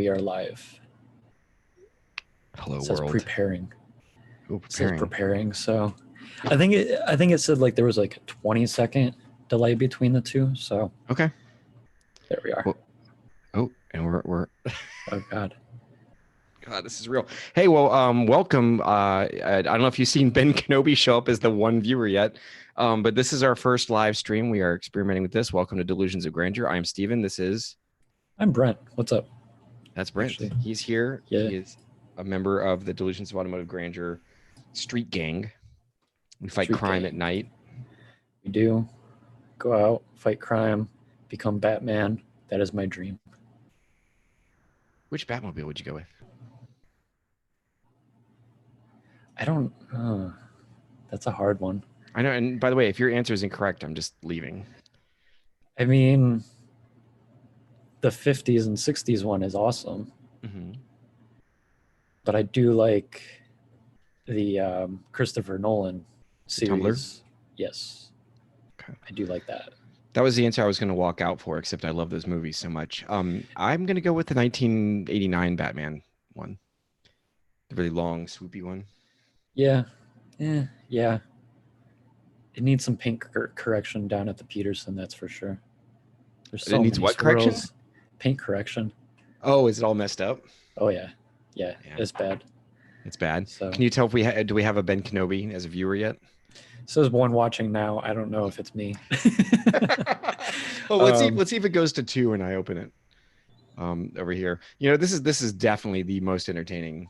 we are live. Hello, It says world. preparing. Ooh, It says preparing. So I think it said like there was like a 20-second delay between the two. So okay. There we are. Well, and we're Oh God. God, this is real. Hey, well, welcome. I don't know if you've seen Ben Kenobi show up as the one viewer yet, but this is our first live stream. We are experimenting with this. Welcome to Delusions of Grandeur. I'm Steven. I'm Brent. What's up? That's Brent. Actually, he's here. Yeah. He is a member of the Delusions of Automotive Grandeur street gang. We fight crime at night. We do go out, fight crime, become Batman. That is my dream. Which Batmobile would you go with? I don't. That's a hard one. I know. And by the way, if your answer is incorrect, I'm just leaving. I mean, the 50s and 60s one is awesome. Mm-hmm. But I do like the Christopher Nolan series. Tumbler? Yes. Okay. I do like that. That was the answer I was going to walk out for, except I love those movies so much. I'm going to go with the 1989 Batman one. The really long, swoopy one. Yeah. Yeah. It needs some paint correction down at the Peterson, that's for sure. There's so it needs what swirls. correction? Paint correction. Oh, is it all messed up? Oh, yeah. It's bad. It's bad. So, can you tell if do we have a Ben Kenobi as a viewer yet? Says one watching now. I don't know if it's me. Well, let's see if it goes to 2 and I open it. Over here, this is definitely the most entertaining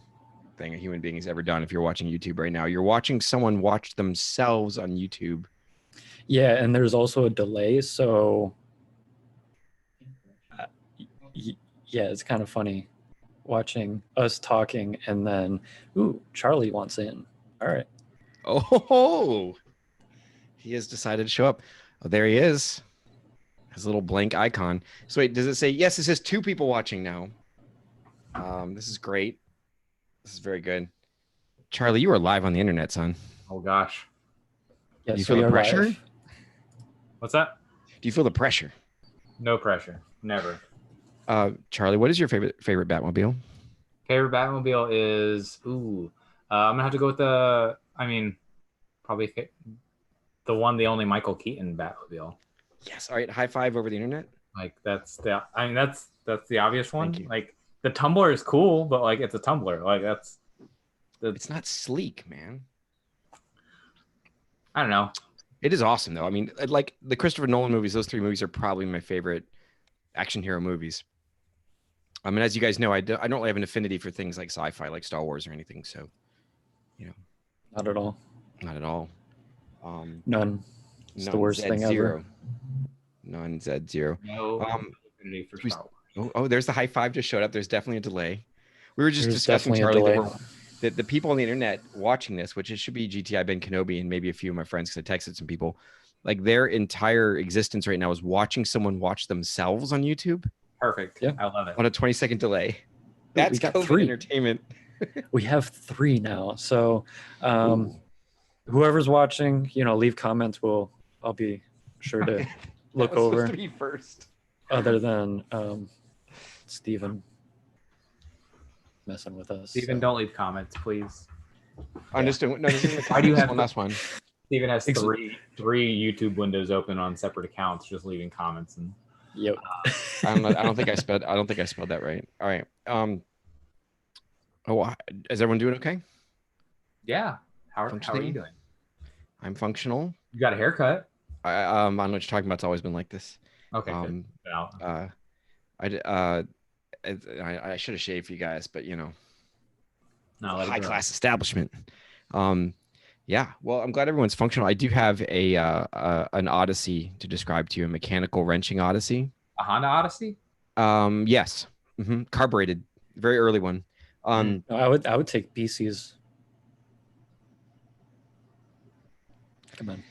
thing a human being has ever done. If you're watching YouTube right now, you're watching someone watch themselves on YouTube. Yeah, and there's also a delay, so yeah, it's kind of funny watching us talking and then, ooh, Charlie wants in. All right. Oh, he has decided to show up. Oh, there he is. His little blank icon. So wait, does it say, yes, it says 2 people watching now. This is great. This is very good. Charlie, you are live on the internet, son. Oh, gosh. Yes, do you feel the pressure? Live. What's that? Do you feel the pressure? No pressure. Never. Charlie, what is your favorite Batmobile? Favorite Batmobile is, I'm going to have to go with probably the only Michael Keaton Batmobile. Yes. All right. High five over the internet. Like that's the obvious one. Like the Tumbler is cool, but like it's a Tumbler. Like it's not sleek, man. I don't know. It is awesome though. I mean, like the Christopher Nolan movies, those 3 movies are probably my favorite action hero movies. I mean, as you guys know, I don't really have an affinity for things like sci-fi, like Star Wars or anything. So, Not at all. Not at all. None. It's the worst thing ever. None Z0. No affinity for Star Wars. Oh, there's the high five just showed up. There's definitely a delay. We were just discussing, Charlie, the people on the internet watching this, which it should be GTI Ben Kenobi and maybe a few of my friends, because I texted some people, like their entire existence right now is watching someone watch themselves on YouTube. Perfect. Yeah, I love it. On a 20-second delay. That's COVID entertainment. We have 3 now. So whoever's watching, leave comments. I'll be sure to look over. Supposed to be first. Other than Steven messing with us. Steven, don't leave comments, please. Understood. No, this is why do you have one last one? Steven has three YouTube windows open on separate accounts, just leaving comments and. Yep. I don't think I spelled that right. All right. Is everyone doing okay? Yeah. How are you doing? I'm functional. You got a haircut? I don't know what you're talking about. It's always been like this. Okay. I should have shaved for you guys, but high class establishment. Yeah. Well, I'm glad everyone's functional. I do have an Odyssey to describe to you, a mechanical wrenching Odyssey. A Honda Odyssey? Yes. Mm-hmm. Carbureted, very early one. I would take BC's. Come on.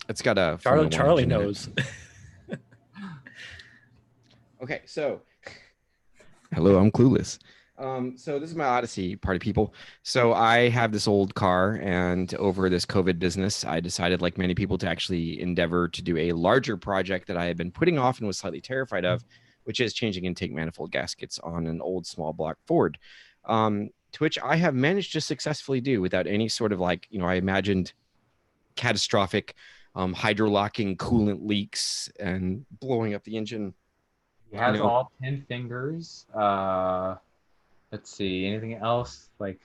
It's got a Charlie knows. Okay, so hello, I'm clueless. So this is my Odyssey, party people. So I have this old car, and over this COVID business, I decided, like many people, to actually endeavor to do a larger project that I had been putting off and was slightly terrified of, which is changing intake manifold gaskets on an old small block Ford, to which I have managed to successfully do without any sort of like, I imagined catastrophic hydrolocking coolant leaks and blowing up the engine. He has all 10 fingers. Let's see. Anything else? Like,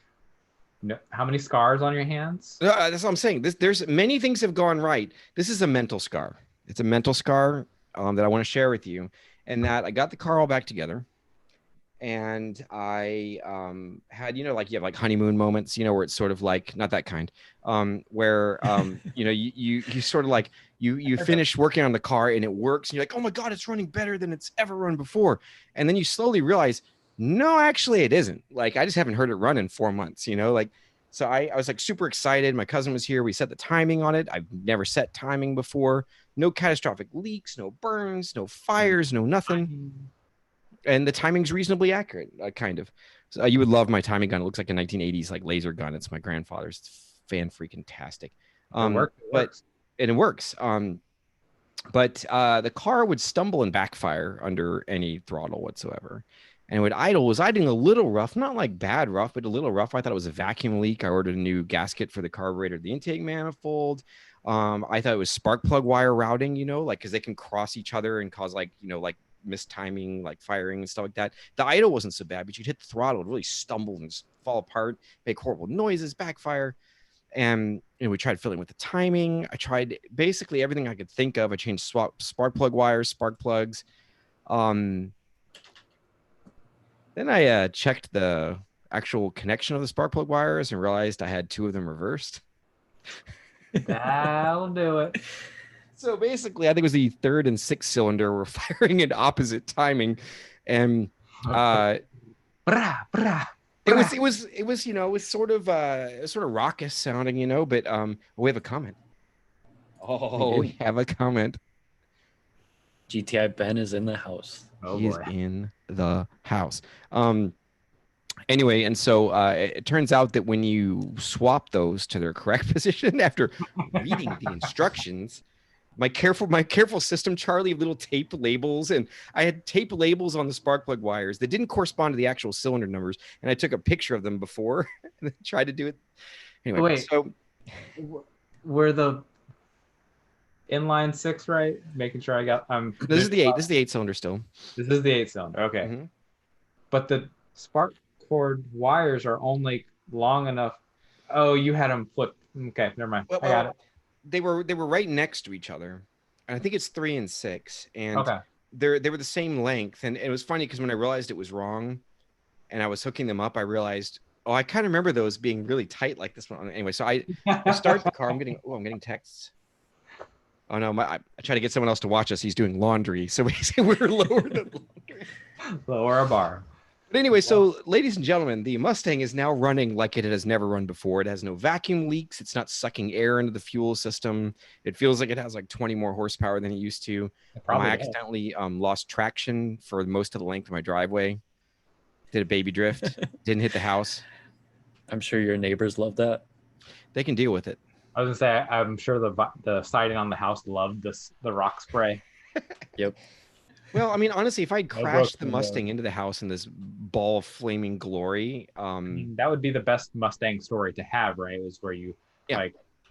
no, how many scars on your hands? That's what I'm saying. There's many things have gone right. This is a mental scar. It's a mental scar that I want to share with you, and that I got the car all back together, and I had, like you have like honeymoon moments, where it's sort of like not that kind, where you sort of like you finish working on the car and it works, and you're like, oh my god, it's running better than it's ever run before, and then you slowly realize, no, actually it isn't. Like I just haven't heard it run in 4 months, like. So I was like super excited. My cousin was here. We set the timing on it. I've never set timing before. No catastrophic leaks, no burns, no fires, no nothing. And the timing's reasonably accurate, kind of. So you would love my timing gun. It looks like a 1980s like laser gun. It's my grandfather's. It's fan freaking tastic. It works. It works. But the car would stumble and backfire under any throttle whatsoever. And would idle was idling a little rough, not like bad rough, but a little rough. I thought it was a vacuum leak. I ordered a new gasket for the carburetor, the intake manifold. I thought it was spark plug wire routing, like because they can cross each other and cause like, like mistiming, like firing and stuff like that. The idle wasn't so bad, but you'd hit the throttle, it'd really stumble and just fall apart, make horrible noises, backfire. And we tried filling with the timing. I tried basically everything I could think of. I changed spark plug wires, spark plugs. Then I checked the actual connection of the spark plug wires and realized I had 2 of them reversed. That'll do it. So basically, I think it was the 3rd and 6th cylinder were firing at opposite timing, and it was sort of raucous sounding, but we have a comment. Oh, we have a comment. GTI Ben is in the house. He's in the house. Anyway, and so it turns out that when you swap those to their correct position after reading the instructions, my careful system, Charlie, little tape labels, and I had tape labels on the spark plug wires that didn't correspond to the actual cylinder numbers, and I took a picture of them before and tried to do it. Anyway, wait, so were the inline 6 right? Making sure I got. This is the 8. This is the 8-cylinder still. This is the 8-cylinder. Okay, but the spark cord wires are only long enough. Oh, you had them flipped. Okay, never mind. I got it. They were right next to each other, and I think it's 3 and 6, and they were the same length. And it was funny because when I realized it was wrong, and I was hooking them up, I realized, I kind of remember those being really tight like this one. Anyway, so I start the car. I'm getting texts. Oh no, I try to get someone else to watch us. He's doing laundry, so we're lower than laundry. Lower a bar. But anyway, so ladies and gentlemen, the Mustang is now running like it has never run before. It has no vacuum leaks. It's not sucking air into the fuel system. It feels like it has like 20 more horsepower than it used to. I accidentally lost traction for most of the length of my driveway. Did a baby drift. Didn't hit the house. I'm sure your neighbors love that. They can deal with it. I was gonna say, I'm sure the siding on the house loved the rock spray. Yep. Well, I mean, honestly, if I crashed the Mustang into the house in this ball of flaming glory, that would be the best Mustang story to have, right? Is where you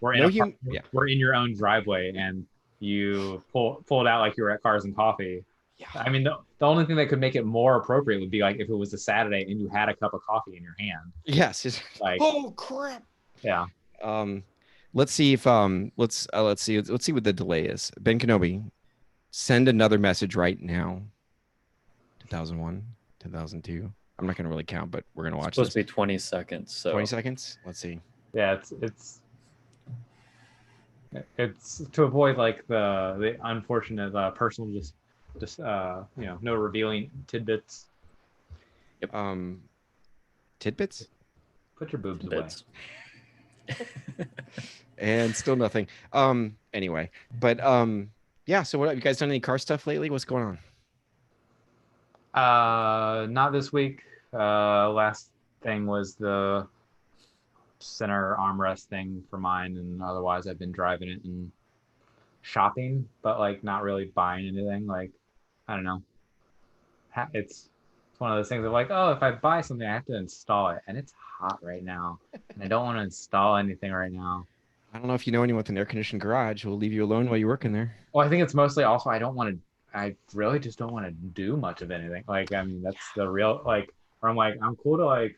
we're in your own driveway and you pulled out like you were at Cars and Coffee. Yeah. I mean, the only thing that could make it more appropriate would be like if it was a Saturday and you had a cup of coffee in your hand. Yes. It's like, oh crap. Yeah. Let's see if let's see what the delay is. Ben Kenobi, send another message right now. 2001, 2002. I'm not gonna really count, but we're gonna watch. It's supposed to be 20 seconds. So 20 seconds. Let's see. Yeah, it's to avoid like the unfortunate personal just no revealing tidbits. Yep. Tidbits. Put your boobs away. And still nothing. Anyway, but yeah. So what have you guys done? Any car stuff lately? What's going on? Not this week. Last thing was the center armrest thing for mine, and otherwise I've been driving it and shopping, but like not really buying anything. Like I don't know. it's one of those things of like, oh, if I buy something, I have to install it, and it's hot right now, and I don't want to install anything right now. I don't know if you know anyone with an air-conditioned garage who will leave you alone while you work in there. Well, I think it's mostly also I don't want to. I really just don't want to do much of anything. Like, I mean, that's the real like. Where I'm like, I'm cool to like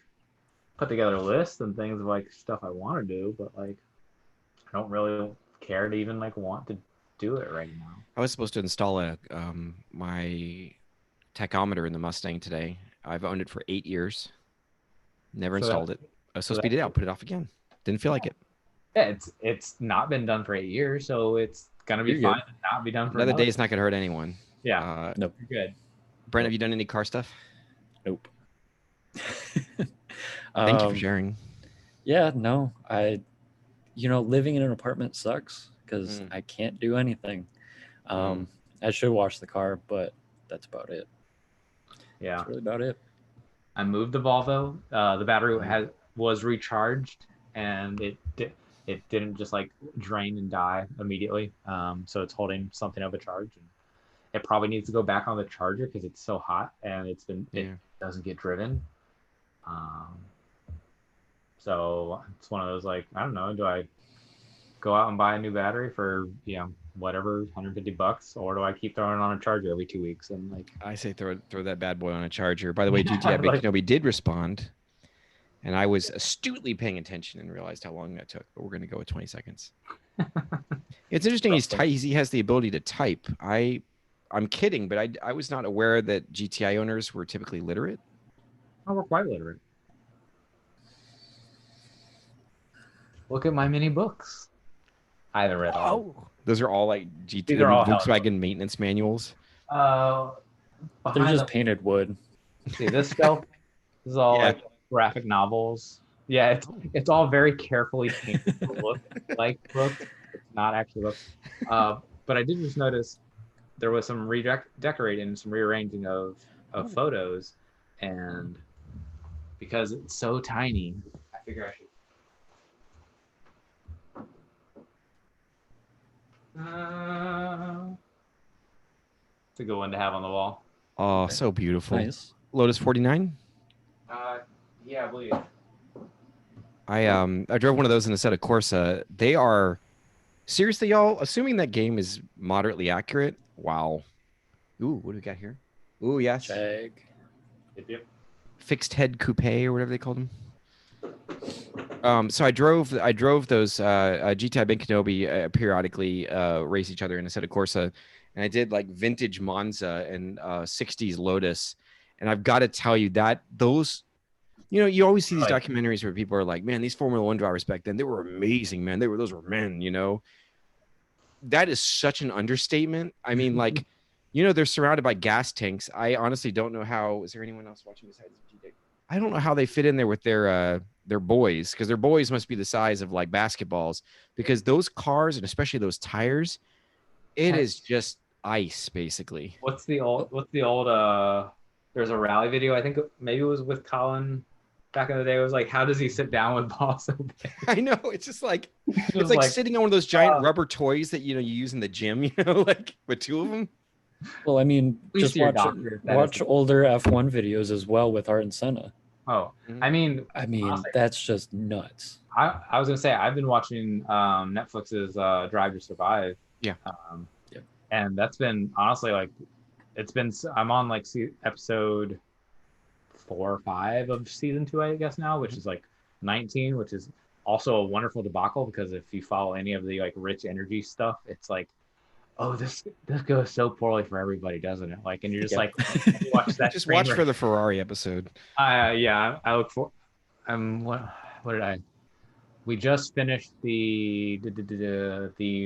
put together lists and things of like stuff I want to do, but like, I don't really care to even like want to do it right now. I was supposed to install my tachometer in the Mustang today. I've owned it for 8 years. Never installed it. I was supposed to be it out, put it off again. Didn't feel like it. Yeah, it's not been done for 8 years, so it's gonna be fine to not be done for another day. It's not gonna hurt anyone. Yeah. Nope. You're good. Brent, have you done any car stuff? Nope. Thank you for sharing. Yeah, no, living in an apartment sucks because I can't do anything. I should wash the car, but that's about it. Yeah, that's really about it. I moved the Volvo. The battery was recharged, and it didn't just like drain and die immediately. So it's holding something of a charge, and it probably needs to go back on the charger because it's so hot and it doesn't get driven. So it's one of those like, I don't know, do I go out and buy a new battery for whatever $150, or do I keep throwing it on a charger every 2 weeks? And like, I say throw that bad boy on a charger. By the way, GTI Big Kenobi did respond, and I was astutely paying attention and realized how long that took. But we're going to go with 20 seconds. It's interesting. He has the ability to type. I'm kidding, but I was not aware that GTI owners were typically literate. Oh, we're quite literate. Look at my mini books. I haven't read all. Oh, those are all like Volkswagen maintenance manuals. They're just painted wood. See this stuff? This is all like graphic novels. Yeah, it's all very carefully painted to look like books. It's not actually books. But I did just notice there was some decorating, some rearranging of photos, and because it's so tiny, I figure I should. It's a good one to have on the wall. Oh, so beautiful. Nice. Lotus 49? Yeah, I believe. I drove one of those in a set of Corsa. They are seriously, y'all, assuming that game is moderately accurate. Wow. Ooh, what do we got here? Ooh, yes. Jag. Yep. Fixed head coupe or whatever they called them. So I drove those GTI Big Kenobi periodically race each other in a set of Corsa, and I did like vintage Monza and 60s Lotus, and I've got to tell you that those, you always see these documentaries where people are like, man, these Formula One drivers back then, they were amazing, man. Those were men, That is such an understatement. I mean, like, they're surrounded by gas tanks. I honestly don't know how. Is there anyone else watching besides GTI? I don't know how they fit in there with their boys, because their boys must be the size of like basketballs, because those cars, and especially those tires, it is just ice basically. What's the old there's a rally video, I think maybe it was with Colin back in the day. It was like, how does he sit down with ball so big? I know, it's just like it's like sitting on one of those giant rubber toys that you use in the gym, like with two of them. Well, I mean, just watch older F1 videos as well with Art and Senna. Oh, I mean, honestly, that's just nuts. I was gonna say, I've been watching Netflix's Drive to Survive. Yeah. And that's been honestly like, I'm on like episode 4 or 5 of season 2, I guess now, which is like 19, which is also a wonderful debacle, because if you follow any of the like rich energy stuff, it's like, oh, this goes so poorly for everybody, doesn't it? Like, and you're just like, watch that. Just watch for the Ferrari episode. I look for. What did I? We just finished the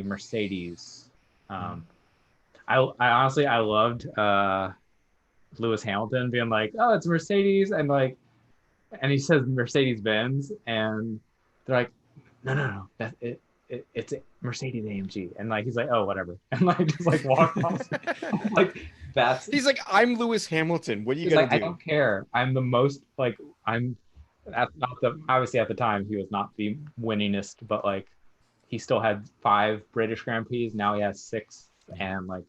Mercedes. I honestly loved Lewis Hamilton being like, oh, it's Mercedes, and like, and he says Mercedes Benz, and they're like, no, that's it. It's a Mercedes AMG, and like he's like, oh, whatever, and like just like walk off. Like that's. He's like, I'm Lewis Hamilton. What are you gonna do? I don't care. I'm the most like I'm. Obviously at the time he was not the winningest, but like he still had 5 British Grand Prix. Now he has 6, and like,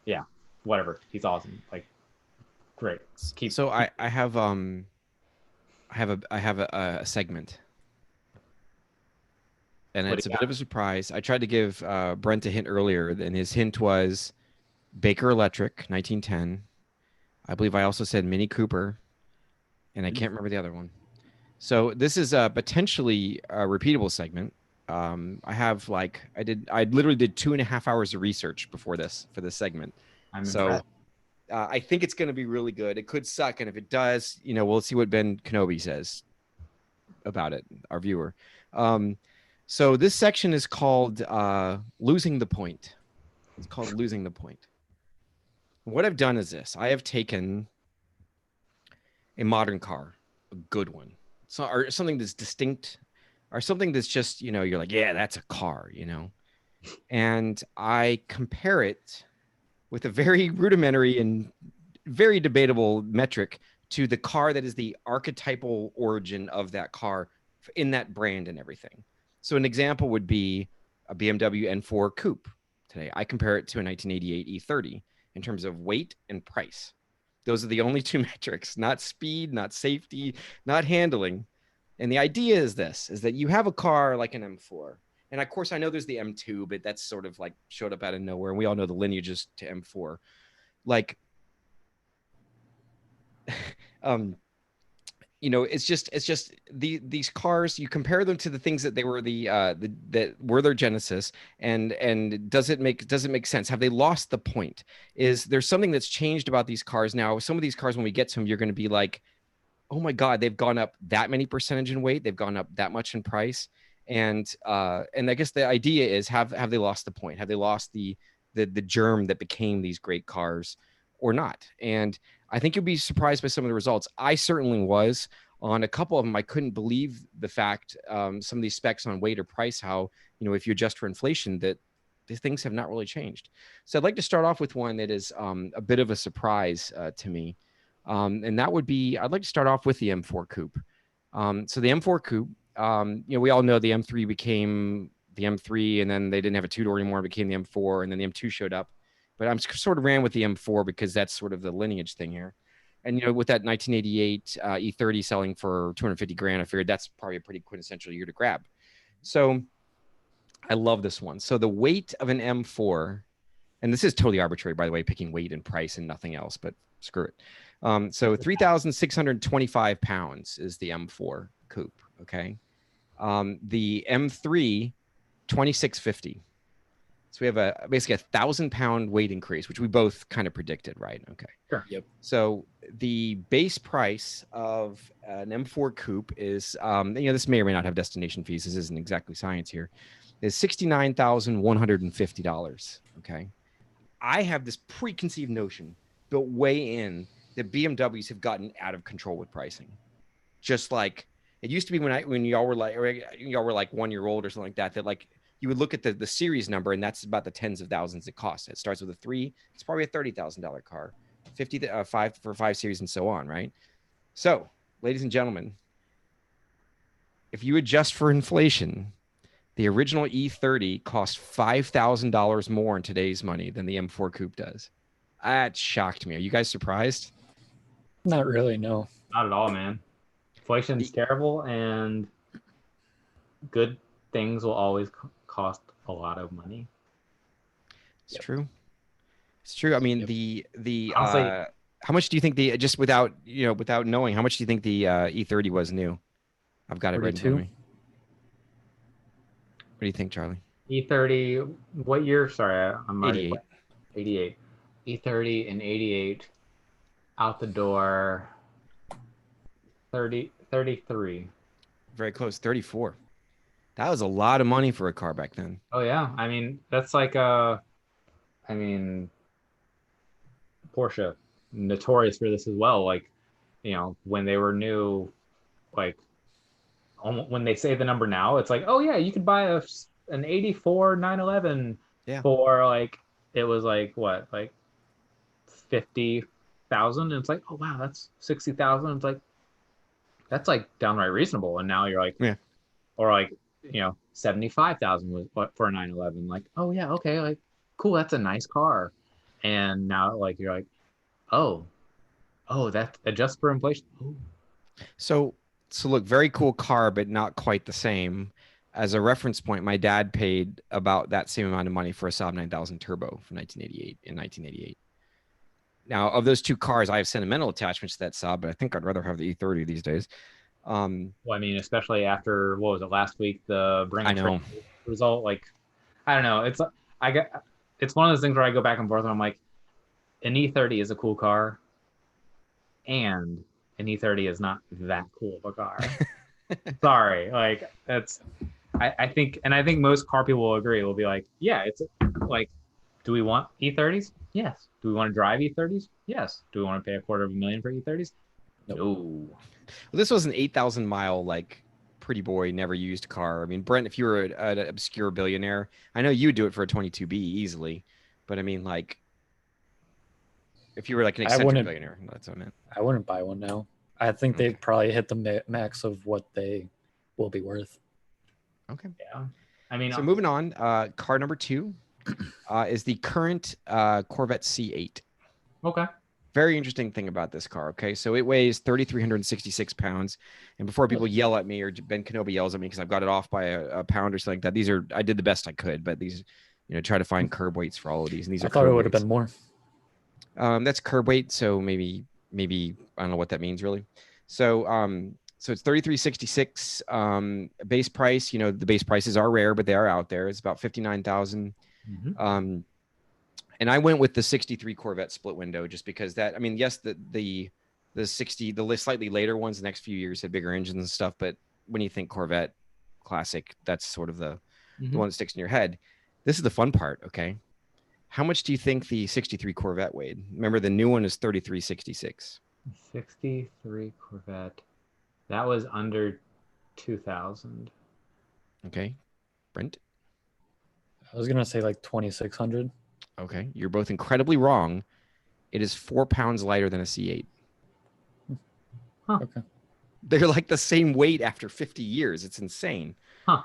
yeah, whatever. He's awesome. Like, Right. So I have a segment, and it's a bit of a surprise. I tried to give Brent a hint earlier, and his hint was Baker Electric, 1910. I believe I also said Mini Cooper, and I can't remember the other one. So this is a potentially a repeatable segment. I literally did 2.5 hours of research before this for this segment. I think it's going to be really good. It could suck, and if it does, we'll see what Ben Kenobi says about it, our viewer. So this section is called Losing the Point. It's called Losing the Point. What I've done is this. I have taken a modern car, a good one, or something that's distinct, or something that's just, you're like, yeah, that's a car, and I compare it with a very rudimentary and very debatable metric to the car that is the archetypal origin of that car in that brand and everything. So an example would be a BMW N4 Coupe. Today, I compare it to a 1988 E30 in terms of weight and price. Those are the only two metrics, not speed, not safety, not handling. And the idea is this, is that you have a car like an M4. And of course, I know there's the M2, but that's sort of like showed up out of nowhere. And we all know the lineages to M4. Like, it's just these cars, you compare them to the things that they were that were their genesis, and does it make sense? Have they lost the point? Is there something that's changed about these cars now? Some of these cars, when we get to them, you're going to be like, oh my God, they've gone up that many percentage in weight, they've gone up that much in price. And I guess the idea is, have they lost the point? Have they lost the germ that became these great cars or not? And I think you'll be surprised by some of the results. I certainly was. On a couple of them, I couldn't believe the fact, some of these specs on weight or price, how, if you adjust for inflation, that these things have not really changed. So I'd like to start off with one that is a bit of a surprise to me. And that would be, I'd like to start off with the M4 Coupe. So the M4 Coupe, we all know the M3 became the M3, and then they didn't have a two-door anymore, it became the M4, and then the M2 showed up. But I'm sort of ran with the M4 because that's sort of the lineage thing here. And, with that 1988 E30 selling for 250 grand, I figured that's probably a pretty quintessential year to grab. So I love this one. So the weight of an M4, and this is totally arbitrary, by the way, picking weight and price and nothing else, but screw it. So 3,625 pounds is the M4 Coupe, okay? The M3, 2,650. So we have basically 1,000-pound weight increase, which we both kind of predicted, right? Okay. Sure. Yep. So the base price of an M4 Coupe is, this may or may not have destination fees. This isn't exactly science here. Is $69,150. Okay. I have this preconceived notion built way in that BMWs have gotten out of control with pricing. Just like it used to be when y'all were like 1 year old or something like that, that like you would look at the series number, and that's about the tens of thousands it costs. It starts with a 3. It's probably a $30,000 car, 5 for 5 series and so on, right? So, ladies and gentlemen, if you adjust for inflation, the original E30 cost $5,000 more in today's money than the M4 Coupe does. That shocked me. Are you guys surprised? Not really, no. Not at all, man. Inflation's terrible, and good things will always cost a lot of money. It's true. It's true. I mean, Yep. Honestly, how much do you think just without knowing, how much do you think the E30 was new? I've got it right in front of me. What do you think, Charlie? E30, what year? Sorry, I'm already 88. 88. E30 and 88 out the door 33. Very close, 34. That was a lot of money for a car back then. Oh yeah, I mean that's like Porsche, notorious for this as well. Like, when they were new, like when they say the number now, it's like, oh yeah, you could buy an 84 911 for like, it was like what, like 50,000, and it's like, oh wow, that's 60,000. It's like, that's like downright reasonable. And now you're like, or like 75,000 was what for a 911. Like, oh yeah, okay, like cool, that's a nice car. And now like you're like, oh, Oh, that adjusts for inflation. Ooh. So look, very cool car, but not quite the same. As a reference point, my dad paid about that same amount of money for a Saab 9000 Turbo from 1988 in 1988. Now, of those two cars, I have sentimental attachments to that Saab, but I think I'd rather have the E30 these days. Well, I mean, especially after what was it last week, the bring I a trade know. result. Like, I don't know. It's one of those things where I go back and forth, and I'm like, an E30 is a cool car, and an E30 is not that cool of a car. Sorry, like I think, and I think most car people will agree. Will be like, yeah, it's like, do we want E30s? Yes. Do we want to drive E30s? Yes. Do we want to pay $250,000 for E30s? Nope. No. Well, this was an 8,000 mile, like, pretty boy, never used car. I mean, Brent, if you were an obscure billionaire, I know you'd do it for a 22B easily. But I mean, like, if you were like an eccentric billionaire, that's what I meant. I wouldn't buy one now. I think Okay. they've probably hit the max of what they will be worth. Okay. Yeah. I mean, so moving on, car number 2 is the current Corvette C8. Okay. Very interesting thing about this car. Okay, so it weighs 3,366 pounds. And before people yell at me, or Ben Kenobi yells at me because I've got it off by a pound or something like that, I did the best I could, but these, try to find curb weights for all of these, and these are. I thought it would have been more. That's curb weight, so maybe I don't know what that means really. So it's 3,366 base price. The base prices are rare, but they are out there. It's about 59,000. Mm-hmm. And I went with the 63 Corvette split window just because that, I mean, yes, the slightly later ones the next few years had bigger engines and stuff, but when you think Corvette classic, that's sort of the one that sticks in your head. This is the fun part, okay? How much do you think the 63 Corvette weighed? Remember, the new one is 3,366. 63 Corvette. That was under 2,000. Okay. Brent? I was going to say like 2,600. Okay. You're both incredibly wrong. It is 4 pounds lighter than a C8. Huh. Okay. They're like the same weight after 50 years. It's insane. Huh.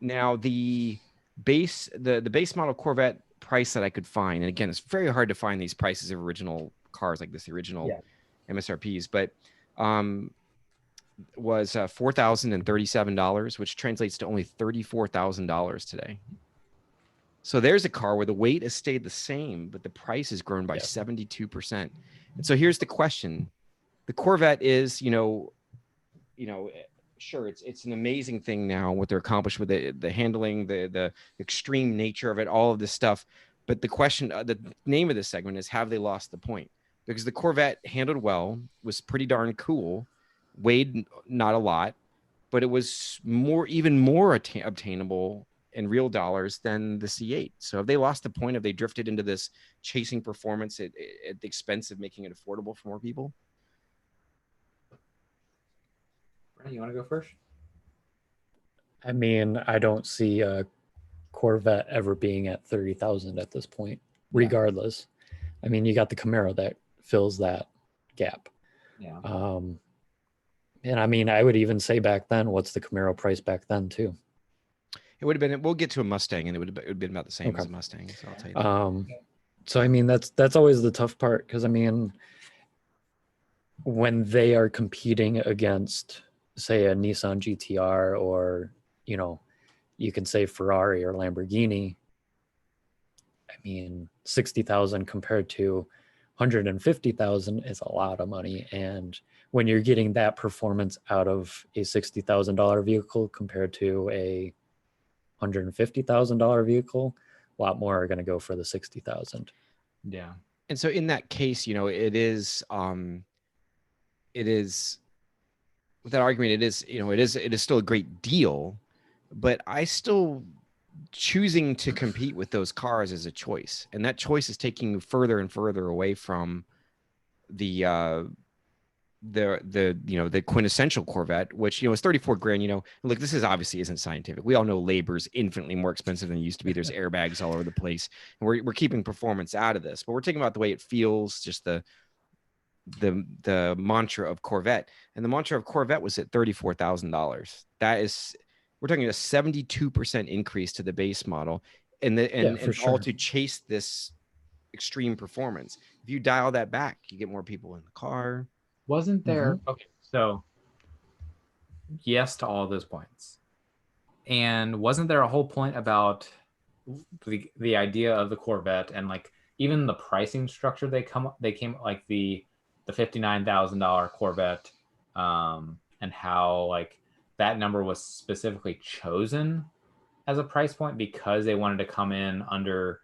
Now the base model Corvette price that I could find, and again, it's very hard to find these prices of original cars like this, the original MSRPs, but was $4,037, which translates to only $34,000 today. So there's a car where the weight has stayed the same, but the price has grown by 72%. And so here's the question: the Corvette is, sure, it's an amazing thing now what they're accomplished with the handling, the extreme nature of it, all of this stuff. But the question, the name of this segment is, have they lost the point? Because the Corvette handled well, was pretty darn cool, weighed not a lot, but it was even more obtainable in real dollars than the C8. So have they lost the point? Have they drifted into this chasing performance at the expense of making it affordable for more people? Brent, you want to go first? I mean, I don't see a Corvette ever being at 30,000 at this point, regardless. I mean, you got the Camaro that fills that gap. Yeah. And I mean, I would even say back then, what's the Camaro price back then too? It would have been. We'll get to a Mustang, and it would have been about the same as a Mustang. So I'll tell you that. So I mean, that's always the tough part, because I mean, when they are competing against, say, a Nissan GTR, or you can say Ferrari or Lamborghini. I mean, 60,000 compared to 150,000 is a lot of money, and when you're getting that performance out of a $60,000 vehicle compared to a $150,000 vehicle, a lot more are going to go for the 60,000. Yeah. And so in that case, it is with that argument, it is still a great deal, but I still choosing to compete with those cars is a choice, and that choice is taking you further and further away from the quintessential Corvette, which is 34 grand. Look, this obviously isn't scientific. We all know labor's infinitely more expensive than it used to be. There's airbags all over the place, and we're keeping performance out of this, but we're talking about the way it feels, just the mantra of Corvette. And the mantra of Corvette was at $34,000. That is, we're talking a 72% increase to the base model, and for sure, all to chase this extreme performance. If you dial that back, you get more people in the car. Wasn't there? Okay, so yes to all those points. And wasn't there a whole point about the idea of the Corvette and like even the pricing structure they came like the $59,000 Corvette, and how like that number was specifically chosen as a price point because they wanted to come in under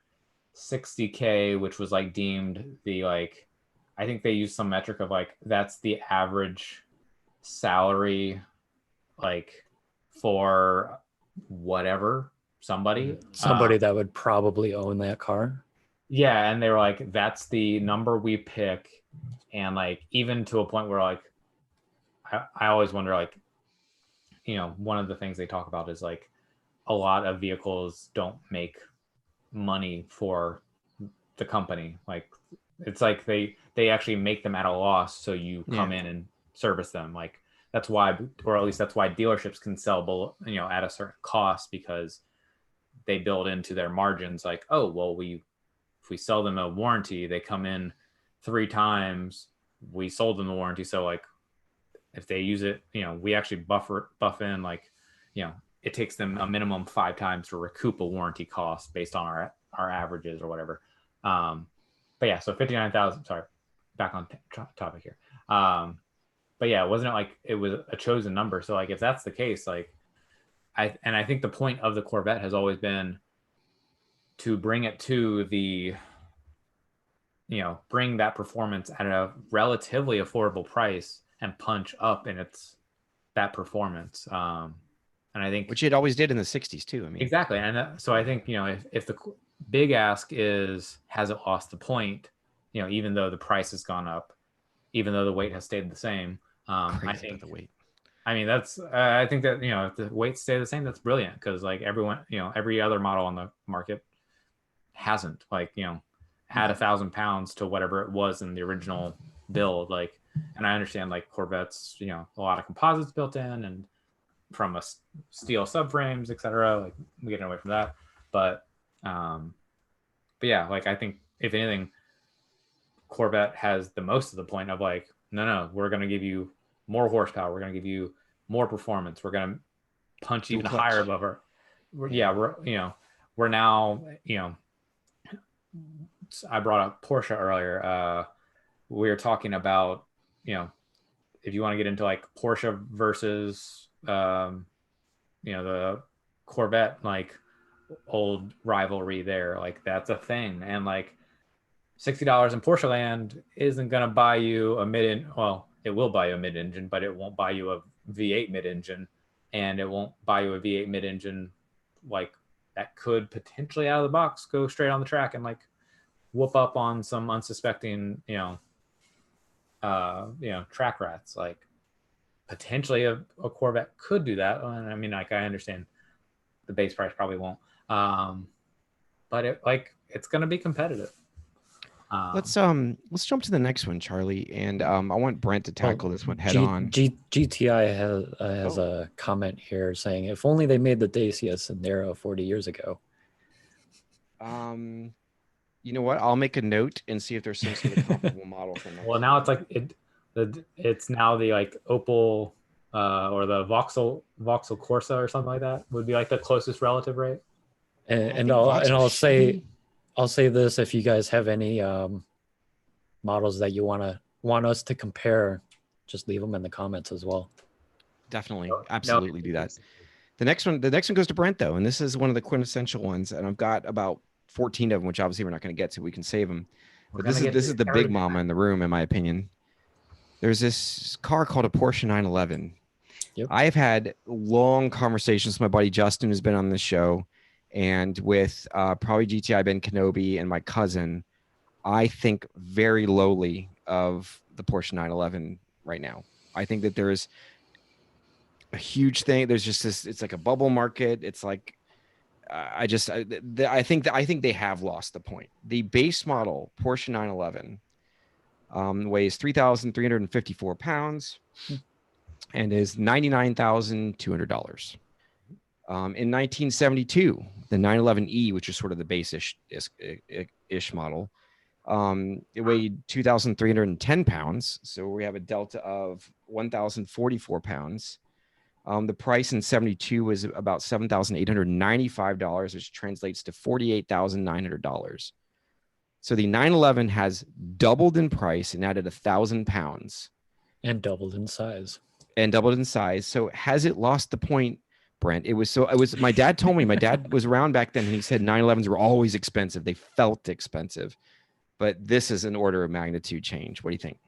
60K, which was like deemed the like, I think they used some metric of like that's the average salary like for whatever somebody that would probably own that car. Yeah, and they were like, that's the number we pick. And like even to a point where like I always wonder, like, you know, one of the things they talk about is like a lot of vehicles don't make money for the company. Like it's like they actually make them at a loss, so you come in and service them. Like that's why, or at least that's why dealerships can sell below, you know, at a certain cost, because they build into their margins like, oh well, if we sell them a warranty, they come in 3 times, we sold them the warranty, so like if they use it, you know, we actually buff in, like, you know, it takes them a minimum 5 times to recoup a warranty cost based on our averages or whatever. But yeah, so 59,000. Sorry, back on topic here. But yeah, wasn't it like it was a chosen number? So like if that's the case, like I think the point of the Corvette has always been to bring it to the, you know, bring that performance at a relatively affordable price and punch up in that performance. And I think, which it always did in the 60s too. I mean, exactly. And so I think, you know, if the big ask is, has it lost the point, you know, even though the price has gone up, even though the weight has stayed the same. I think the weight. I mean, that's, I think that, you know, if the weights stay the same, that's brilliant. Cause like everyone, you know, every other model on the market hasn't, like, you know, add 1,000 pounds to whatever it was in the original build. Like, and I understand like Corvettes, you know, a lot of composites built in and from a steel subframes, etc. Like we get away from that. But yeah, like I think if anything, Corvette has the most of the point of like, no, we're going to give you more horsepower. We're going to give you more performance. We're going to punch even higher above her. We're now, you know, I brought up Porsche earlier. We were talking about, you know, if you want to get into like Porsche versus, you know, the Corvette, like old rivalry there, like that's a thing. And like $60 in Porsche land isn't going to buy you a well, it will buy you a mid-engine, but it won't buy you a V8 mid-engine, and it won't buy you a V8 mid-engine like that could potentially out of the box go straight on the track and like whoop up on some unsuspecting, you know, track rats. Like potentially a Corvette could do that. And I mean, like I understand the base price probably won't, but it's going to be competitive. Let's jump to the next one, Charlie, and I want Brent to tackle this one head on. GTI has a comment here saying, if only they made the Dacia Sandero 40 years ago. You know what? I'll make a note and see if there's some sort of comparable model from that. Well, now it's like it's now the like Opel or the Vauxhall Corsa or something like that would be like the closest relative, right? And I'll say this: if you guys have any models that you want us to compare, just leave them in the comments as well. Definitely, absolutely do that. The next one goes to Brent though, and this is one of the quintessential ones, and I've got about 14 of them, which obviously we're not going to get to. We can save them, but this is the big mama in the room, in my opinion. There's this car called a Porsche 911. Yep. I've had long conversations with my buddy Justin, who's been on this show, and with probably GTI Ben Kenobi and my cousin. I think very lowly of the Porsche 911 right now. I think that there's a huge thing. There's just this, it's like a bubble market. It's like, I think they have lost the point. The base model Porsche 911 weighs 3,354 pounds and is $99,200. In 1972, the 911E, which is sort of the base-ish model, It weighed 2,310 pounds. So we have a delta of 1,044 pounds. The price in 72 was about $7,895, which translates to $48,900. So the 911 has doubled in price and added 1,000 pounds. And doubled in size. So has it lost the point, Brent? It was my dad told me, my dad was around back then, and he said 911s were always expensive. They felt expensive. But this is an order of magnitude change. What do you think?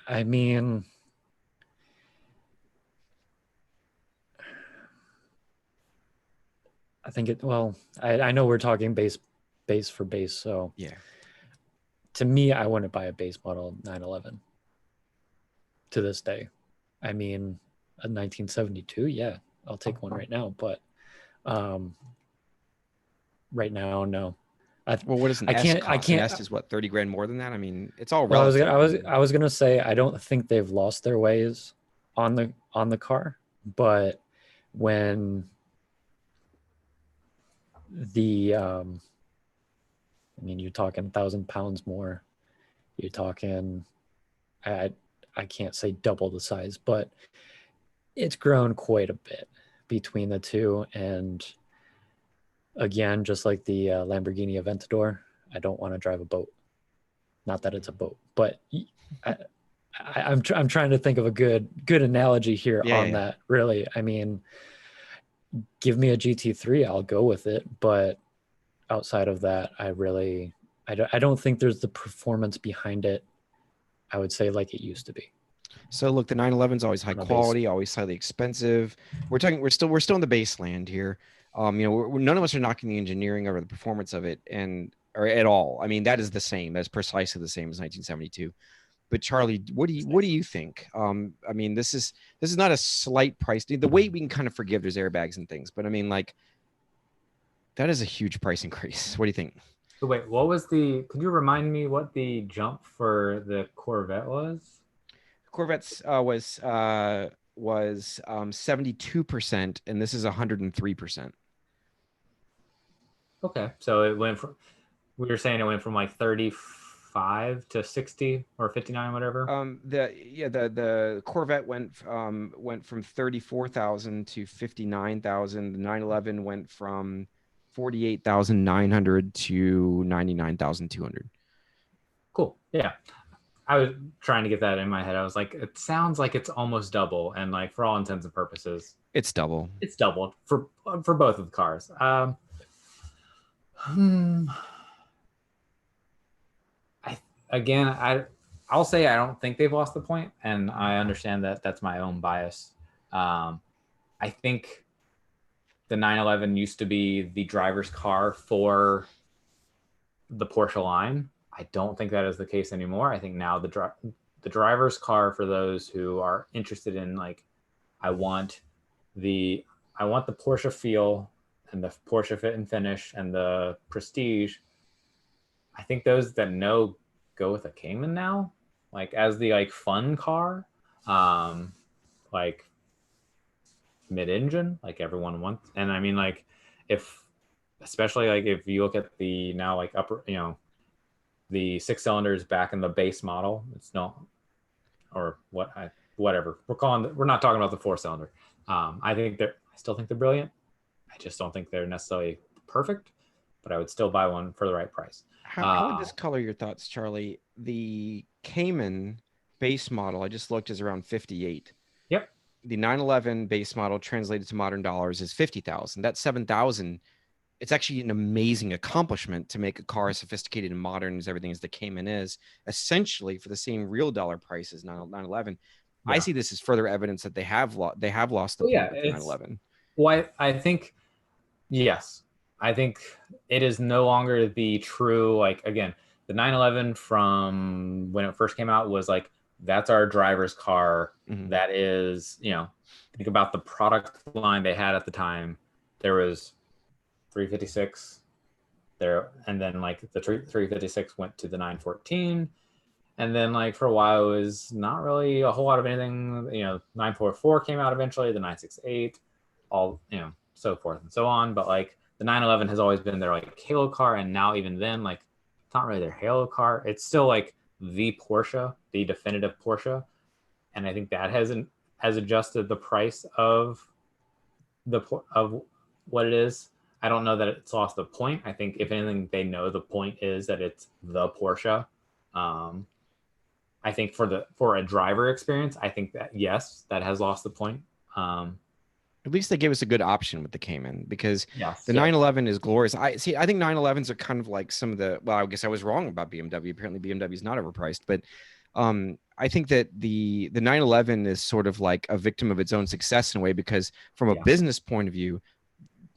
I mean, I think I know we're talking base for base. So yeah, to me, I wouldn't buy a base model 911 to this day. I mean, a 1972, yeah, I'll take one right now. But right now, no. Well, what does an S cost? An S is what, 30 grand more than that? I mean, it's all relative. I was gonna say I don't think they've lost their ways on the car, but when the I mean, you're talking 1,000 pounds more. You're talking, I can't say double the size, but it's grown quite a bit between the two. And again, just like the Lamborghini Aventador, I don't want to drive a boat. Not that it's a boat, but I'm trying to think of a good analogy here on that. Really, I mean, give me a GT3, I'll go with it. But outside of that, I don't think there's the performance behind it, I would say, like it used to be. So look, the 911 is always high quality, always slightly expensive. We're still in the baseland here. None of us are knocking the engineering or the performance of it or at all. I mean, that is the same. That's precisely the same as 1972. But Charlie, what do you think? I mean, this is not a slight price. The weight we can kind of forgive. There's airbags and things, but I mean, like, that is a huge price increase. What do you think? So wait, could you remind me what the jump for the Corvette was? Corvette's was 72%, and this is 103%. Okay, so it went from, we were saying it went from like 35 to 60 or 59, whatever. The Corvette went from 34,000 to 59,000. The 911 went from 48,900 to 99,200. Cool. Yeah. I was trying to get that in my head. I was like, it sounds like it's almost double, and like for all intents and purposes, it's double. It's doubled for both of the cars. I'll say I don't think they've lost the point, and I understand that that's my own bias. I think the 911 used to be the driver's car for the Porsche line. I don't think that is the case anymore. I think now the driver's car for those who are interested in, like, I want the Porsche feel and the Porsche fit and finish and the prestige. I think those that know go with a Cayman now, like as the like fun car, like mid-engine, like everyone wants. And I mean, like, especially like if you look at the now like upper, the 6 cylinders back in the base model, it's not, or whatever we're not talking about the 4-cylinder. I still think they're brilliant. I just don't think they're necessarily perfect, but I would still buy one for the right price. How would this color your thoughts, Charlie? The Cayman base model, I just looked, is around 58. Yep. The 911 base model translated to modern dollars is 50,000. That's 7,000. It's actually an amazing accomplishment to make a car as sophisticated and modern as everything as the Cayman is, essentially for the same real dollar price as 911. Yeah. I see this as further evidence that they have lost the point with 911. Well, I think, yes, I think it is no longer the true, like, again, the 911 from when it first came out was like, that's our driver's car. Mm-hmm. That is, think about the product line they had at the time. There was 356 there, and then like the 356 went to the 914, and then like for a while it was not really a whole lot of anything. 944 came out eventually, the 968, all so forth and so on. But like the 911 has always been their like halo car, and now even then, like it's not really their halo car. It's still like the Porsche, the definitive Porsche, and I think that has adjusted the price of what it is. I don't know that it's lost the point. I think if anything, they know the point is that it's the Porsche. I think for a driver experience, I think that yes, that has lost the point. At least they gave us a good option with the Cayman, because yes, the 911 is glorious. I think 911s are kind of like some of the, well, I guess I was wrong about BMW. Apparently BMW is not overpriced, but I think that the 911 is sort of like a victim of its own success in a way, because from a business point of view,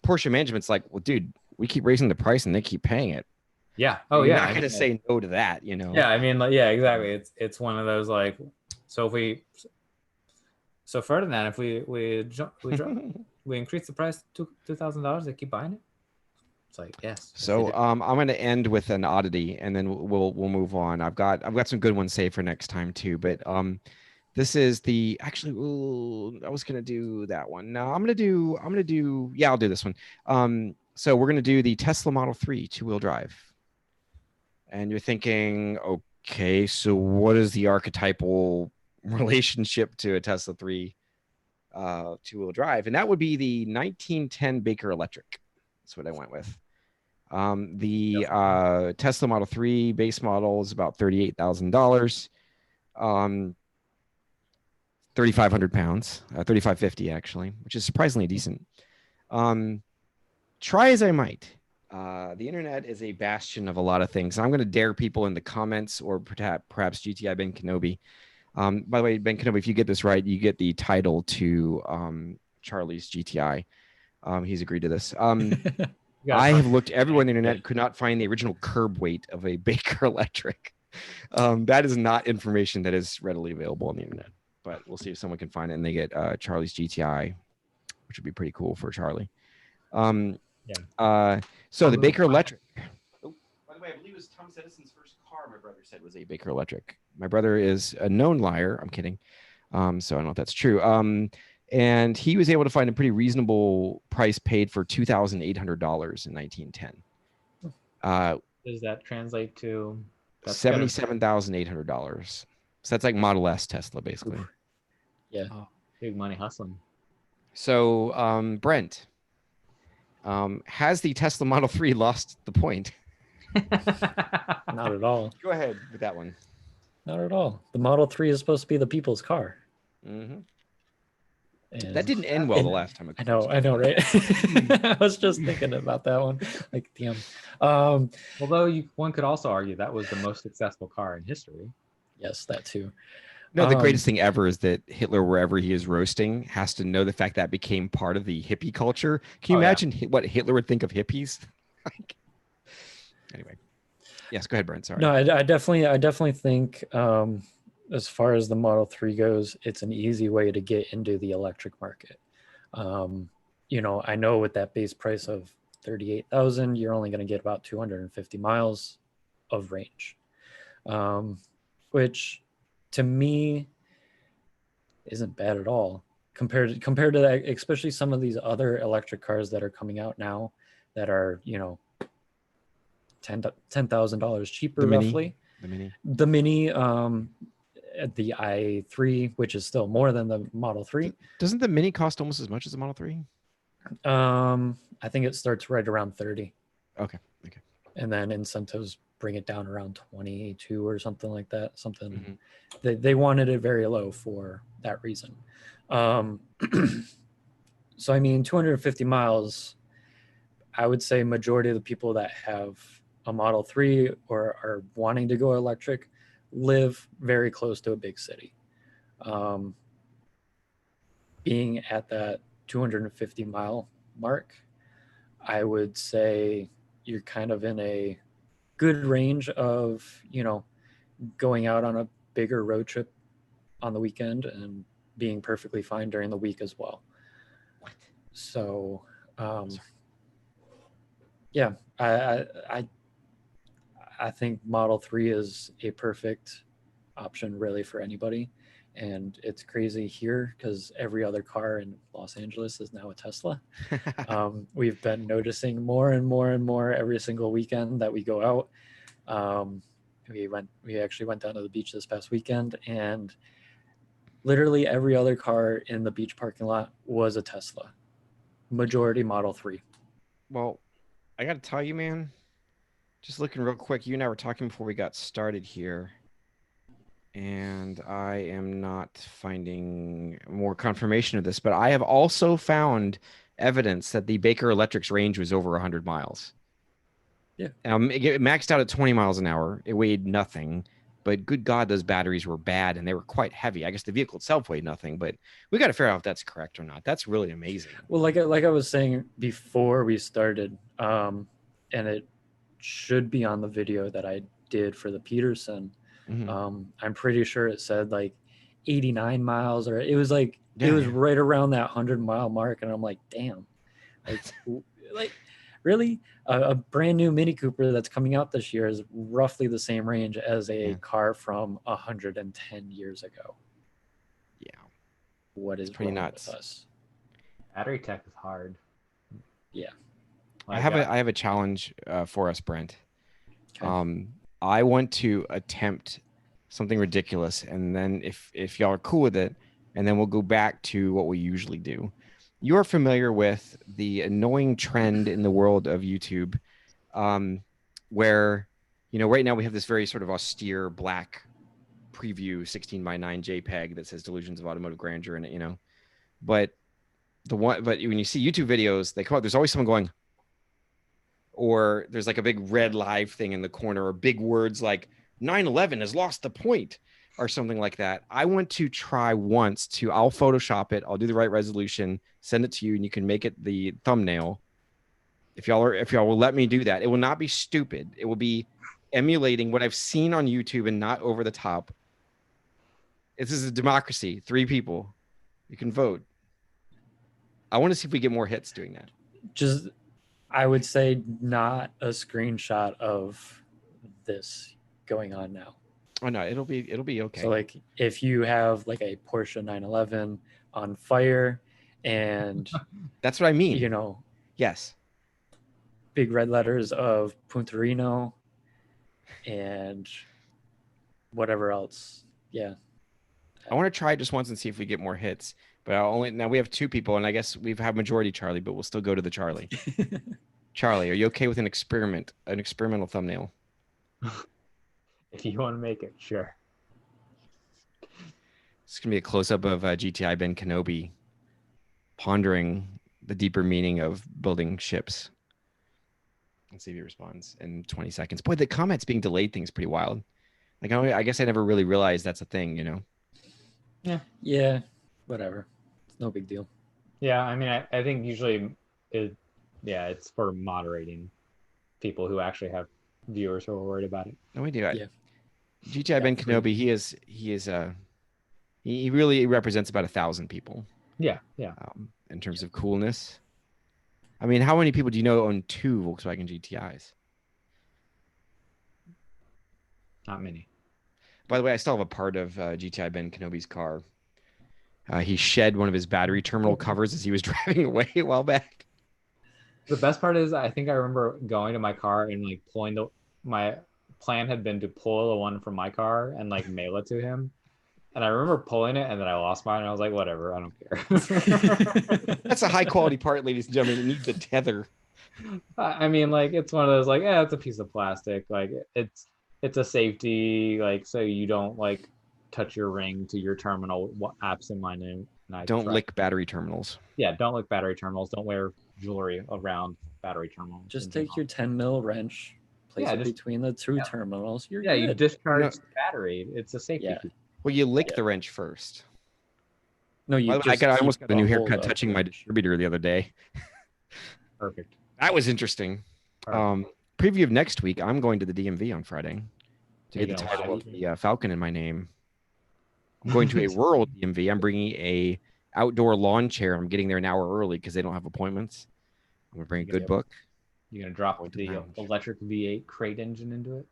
Porsche management's like, well, dude, we keep raising the price and they keep paying it. Yeah. Oh, you're not going to say no to that, you know? Yeah, I mean, like, yeah, exactly. It's one of those like, so further than if we increase the price to $2,000, they keep buying it. It's like, yes. So I'm going to end with an oddity, and then we'll move on. I've got some good ones saved for next time too, but this is the actually. Ooh, I was going to do that one. No, I'm going to do. Yeah, I'll do this one. So we're going to do the Tesla Model 3 two-wheel drive. And you're thinking, okay, so what is the archetypal relationship to a Tesla 3 two-wheel drive? And that would be the 1910 Baker Electric. That's what I went with. The Tesla Model 3 base model is about $38,000. 3,500 pounds, 3,550 actually, which is surprisingly decent. Try as I might. The internet is a bastion of a lot of things. I'm going to dare people in the comments, or perhaps GTI Ben Kenobi. By the way, Ben Kenobi, if you get this right, you get the title to Charlie's GTI. He's agreed to this. I have looked everywhere on the internet, could not find the original curb weight of a Baker Electric. That is not information that is readily available on the internet, but we'll see if someone can find it and they get Charlie's GTI, which would be pretty cool for Charlie. So the Baker Electric. Oh, by the way, I believe it was Thomas Edison's first car, my brother said, was a Baker Electric. My brother is a known liar. I'm kidding. So I don't know if that's true. And he was able to find a pretty reasonable price paid for $2,800 in 1910. Does that translate to $77,800? So that's like Model S Tesla, basically. Oof. Yeah. Oh, big money hustling. So, Brent, has the Tesla Model 3 lost the point? Not at all. Go ahead with that one. Not at all. The Model 3 is supposed to be the people's car. Mm-hmm. That didn't end well the last time. I know, right? I was just thinking about that one. Like, damn. Although one could also argue that was the most successful car in history. Yes, that too. No, the greatest thing ever is that Hitler, wherever he is roasting, has to know the fact that became part of the hippie culture. Can you imagine what Hitler would think of hippies? Anyway, yes, go ahead, Brent. Sorry. No, I definitely think, as far as the Model 3 goes, it's an easy way to get into the electric market. I know with that base price of $38,000, you're only going to get about 250 miles of range, which to me isn't bad at all compared to that, especially some of these other electric cars that are coming out now that are, $10,000 cheaper, roughly. The Mini, the i3, which is still more than the Model 3. Doesn't the Mini cost almost as much as the Model 3? I think it starts right around 30. Okay. And then incentives bring it down around 22 or something like that. They wanted it very low for that reason. So I mean, 250 miles, I would say majority of the people that have a Model 3 or are wanting to go electric live very close to a big city. Being at that 250 mile mark, I would say you're kind of in a good range of, going out on a bigger road trip on the weekend and being perfectly fine during the week as well. So, yeah, I think Model 3 is a perfect option really for anybody. And it's crazy here because every other car in Los Angeles is now a Tesla. We've been noticing more and more and more every single weekend that we go out. We actually went down to the beach this past weekend, and literally every other car in the beach parking lot was a Tesla. Majority Model 3. Well, I got to tell you, man, just looking real quick, you and I were talking before we got started here, and I am not finding more confirmation of this, but I have also found evidence that the Baker Electric's range was over 100 miles. Yeah. It maxed out at 20 miles an hour. It weighed nothing, but good God, those batteries were bad and they were quite heavy. I guess the vehicle itself weighed nothing, but we got to figure out if that's correct or not. That's really amazing. Well, like I was saying before we started, and it should be on the video that I did for the Peterson. I'm pretty sure it said like 89 miles, or it was like it was right around that 100-mile mark, and I'm like, damn, like really, a brand new Mini Cooper that's coming out this year is roughly the same range as a car from 110 years ago. Yeah, what is pretty wrong nuts with us? Battery tech is hard. Yeah. Like, I have a challenge for us, Brent. Okay. I want to attempt something ridiculous, and then if y'all are cool with it, and then we'll go back to what we usually do. You are familiar with the annoying trend in the world of YouTube, where, you know, right now we have this very sort of austere black preview 16:9 JPEG that says Delusions of Automotive Grandeur in it, you know, but when you see YouTube videos, they come out, there's always someone going, or there's like a big red live thing in the corner, or big words like 9/11 has lost the point, or something like that. I want to try once I'll Photoshop it. I'll do the right resolution, send it to you, and you can make it the thumbnail. If y'all will let me do that, it will not be stupid. It will be emulating what I've seen on YouTube and not over the top. This is a democracy. 3 people. You can vote. I want to see if we get more hits doing that. Just, I would say not a screenshot of this going on now. Oh no, it'll be okay. So like if you have like a Porsche 911 on fire, and that's what I mean. You know, yes. Big red letters of Puntarino and whatever else. Yeah. I want to try just once and see if we get more hits. But now we have 2 people, and I guess we've had majority Charlie, but we'll still go to the Charlie. Charlie, are you okay with an experimental thumbnail? If you want to make it, sure. It's gonna be a close-up of GTI Ben Kenobi pondering the deeper meaning of building ships. Let's see if he responds in 20 seconds. Boy, the comments being delayed thing is pretty wild. Like, I guess I never really realized that's a thing, you know? Yeah, whatever. It's no big deal. Yeah, I mean, I think usually it's for moderating people who actually have viewers who are worried about it. No, we do. Yeah. GTI Ben Kenobi, he really represents about 1,000 people. Yeah. In terms of coolness. I mean, how many people do you know own 2 Volkswagen GTIs? Not many. By the way, I still have a part of GTI Ben Kenobi's car. He shed one of his battery terminal covers as he was driving away a while back. The best part is, I think I remember going to my car and like pulling my plan had been to pull the one from my car and like mail it to him. And I remember pulling it, and then I lost mine, and I was like, whatever, I don't care. That's a high quality part, ladies and gentlemen. It needs a tether. I mean, like, it's one of those, like, it's a piece of plastic. Like, it's a safety, like, so you don't like touch your ring to your terminal absent minded. Don't lick battery terminals. Yeah, don't lick battery terminals. Don't wear jewelry around battery terminals. Just take your 10 mil wrench, place it between the 2 terminals. You're good. You discharge the battery. It's a safety feature. Well, you lick the wrench first. No, I almost got a new haircut touching my distributor the other day. Perfect. That was interesting. Preview of next week, I'm going to the DMV on Friday to get the title of the Falcon in my name. I'm going to a rural DMV. I'm bringing a outdoor lawn chair. I'm getting there an hour early because they don't have appointments. I'm going to bring a good book. You're going to drop the electric V8 crate engine into it?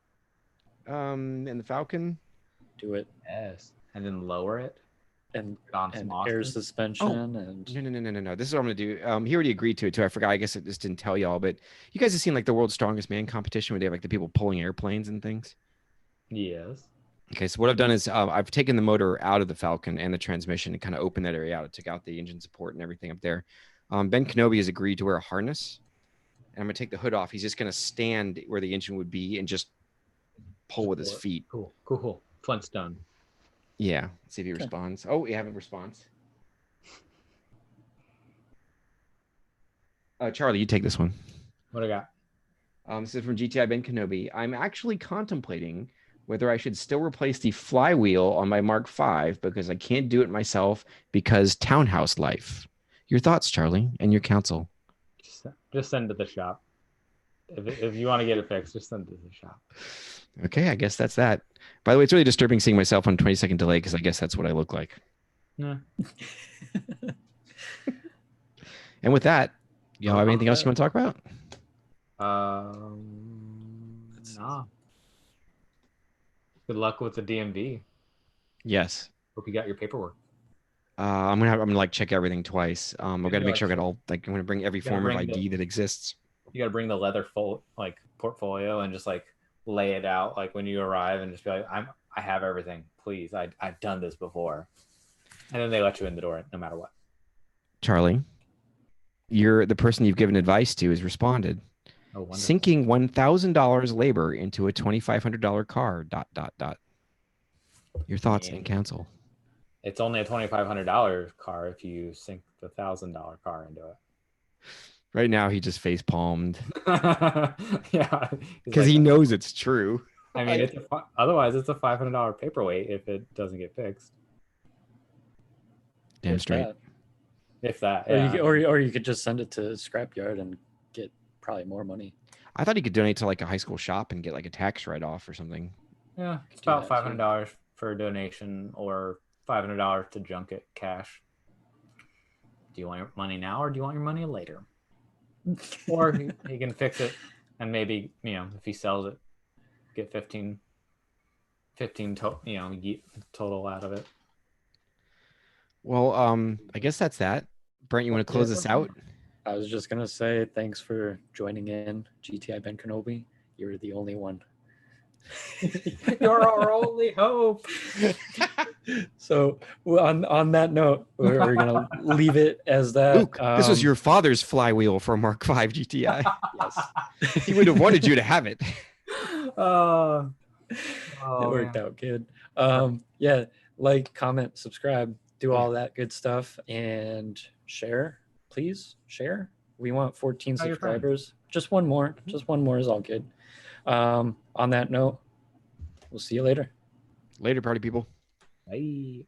And the Falcon? Do it. Yes. and then lower it and on some air Austin. suspension and No. This is what I'm gonna do. He already agreed to it too. I forgot. I guess I just didn't tell y'all. But you guys have seen like the World's Strongest Man competition where they have like the people pulling airplanes and things. Yes. Okay, so what I've done is I've taken the motor out of the Falcon and the transmission and kind of opened that area out. I took out the engine support and everything up there. Ben Kenobi has agreed to wear a harness, and I'm gonna take the hood off. He's just gonna stand where the engine would be and just pull with his feet. Cool. Flintstone. Yeah. See if he responds. Oh, we have a response. Charlie, you take this one. What I got? This is from GTI Ben Kenobi. I'm actually contemplating whether I should still replace the flywheel on my Mark V because I can't do it myself because townhouse life. Your thoughts, Charlie, and your counsel. Just send it to the shop. If you want to get it fixed, just send it to the shop. Okay, I guess that's that. By the way, it's really disturbing seeing myself on a 20-second delay because I guess that's what I look like. Yeah. And with that, y'all have anything else you want to talk about? Nah. Good luck with the DMV. Yes. Hope you got your paperwork. I'm gonna like check everything twice. I've got to make sure I got all like I'm gonna bring every form of ID that exists. You got to bring the leather portfolio and just like lay it out like when you arrive and just be like, I have everything. Please, I've done this before, and then they let you in the door no matter what. Charlie, the person you've given advice to has responded. Oh, wonderful. Sinking $1,000 labor into a $2,500 car. ... Your thoughts and counsel. It's only a $2,500 car if you sink the $1,000 car into it. Right now, he just face palmed. Yeah, because he knows it's true. I mean, otherwise it's a $500 paperweight if it doesn't get fixed. Damn straight. If that, yeah. Or you could just send it to scrapyard and get probably more money. I thought he could donate to like a high school shop and get like a tax write-off or something. Yeah, it's about $500 for a donation or $500 to junk it cash. Do you want your money now or do you want your money later? Or he can fix it and maybe, if he sells it, get 15 total out of it. Well, I guess that's that. Brent, you want to close us out? I was just gonna say thanks for joining in, GTI Ben Kenobi. You're the only one. You're our only hope. So on that note, we're gonna leave it as that. Luke, this was your father's flywheel for a Mark V GTI. Yes, he would have wanted you to have it. It worked out good. Yeah, like, comment, subscribe, do all that good stuff, and share. Please share. We want 14 subscribers. Just one more. Just one more is all good. On that note, we'll see you later. Later, party people. Bye.